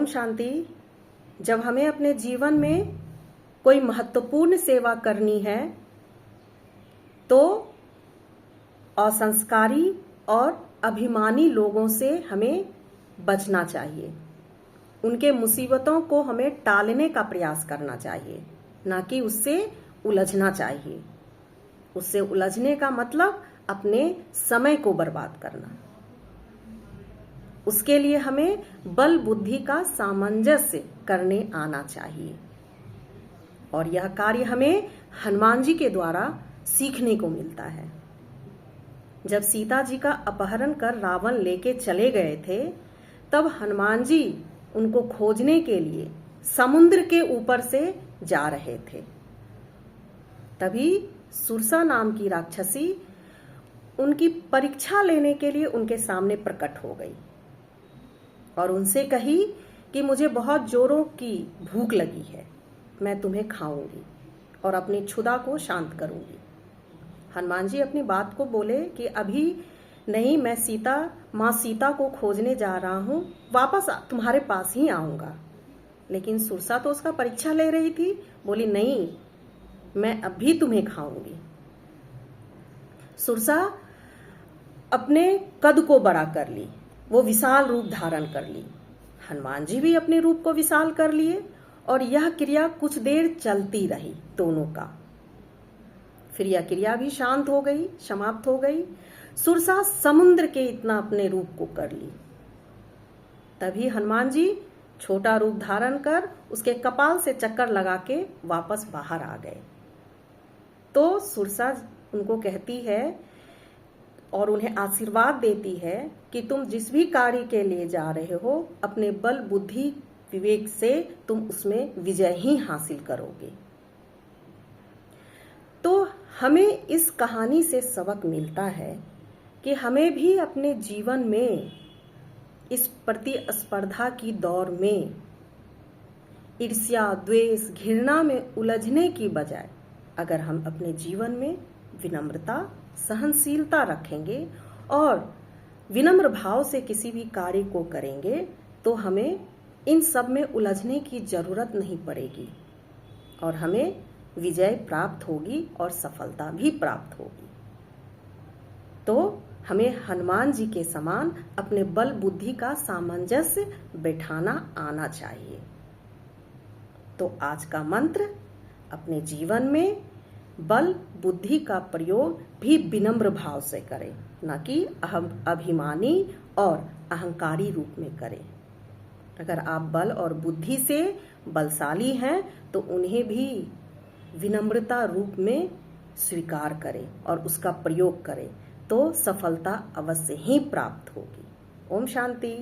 ओम शांति। जब हमें अपने जीवन में कोई महत्वपूर्ण सेवा करनी है तो असंस्कारी और अभिमानी लोगों से हमें बचना चाहिए। उनके मुसीबतों को हमें टालने का प्रयास करना चाहिए, ना कि उससे उलझना चाहिए। उससे उलझने का मतलब अपने समय को बर्बाद करना। उसके लिए हमें बल बुद्धि का सामंजस्य करने आना चाहिए, और यह कार्य हमें हनुमान जी के द्वारा सीखने को मिलता है। जब सीता जी का अपहरण कर रावण लेके चले गए थे, तब हनुमान जी उनको खोजने के लिए समुद्र के ऊपर से जा रहे थे। तभी सुरसा नाम की राक्षसी उनकी परीक्षा लेने के लिए उनके सामने प्रकट हो गई और उनसे कही कि मुझे बहुत जोरों की भूख लगी है, मैं तुम्हें खाऊंगी और अपनी क्षुधा को शांत करूंगी। हनुमान जी अपनी बात को बोले कि अभी नहीं, मैं माँ सीता को खोजने जा रहा हूँ, वापस तुम्हारे पास ही आऊंगा। लेकिन सुरसा तो उसका परीक्षा ले रही थी, बोली नहीं, मैं अभी तुम्हें खाऊंगी। सुरसा अपने कद को बड़ा कर ली, वो विशाल रूप धारण कर ली। हनुमान जी भी अपने रूप को विशाल कर लिए और यह क्रिया कुछ देर चलती रही दोनों का। फिर यह क्रिया भी शांत हो गई, समाप्त हो गई। सुरसा समुद्र के इतना अपने रूप को कर ली। तभी हनुमान जी छोटा रूप धारण कर उसके कपाल से चक्कर लगा के वापस बाहर आ गए। तो सुरसा उनको कहती है और उन्हें आशीर्वाद देती है कि तुम जिस भी कार्य के लिए जा रहे हो, अपने बल बुद्धि विवेक से तुम उसमें विजय ही हासिल करोगे। तो हमें इस कहानी से सबक मिलता है कि हमें भी अपने जीवन में इस प्रतिस्पर्धा की दौर में ईर्ष्या, द्वेष, घृणा में उलझने की बजाय अगर हम अपने जीवन में विनम्रता, सहनशीलता रखेंगे और विनम्र भाव से किसी भी कार्य को करेंगे तो हमें इन सब में उलझने की जरूरत नहीं पड़ेगी और हमें विजय प्राप्त होगी और सफलता भी प्राप्त होगी। तो हमें हनुमान जी के समान अपने बल बुद्धि का सामंजस्य बैठाना आना चाहिए। तो आज का मंत्र, अपने जीवन में बल बुद्धि का प्रयोग भी विनम्र भाव से करें, न कि अभिमानी और अहंकारी रूप में करें। अगर आप बल और बुद्धि से बलशाली हैं तो उन्हें भी विनम्रता रूप में स्वीकार करें और उसका प्रयोग करें, तो सफलता अवश्य ही प्राप्त होगी। ओम शांति।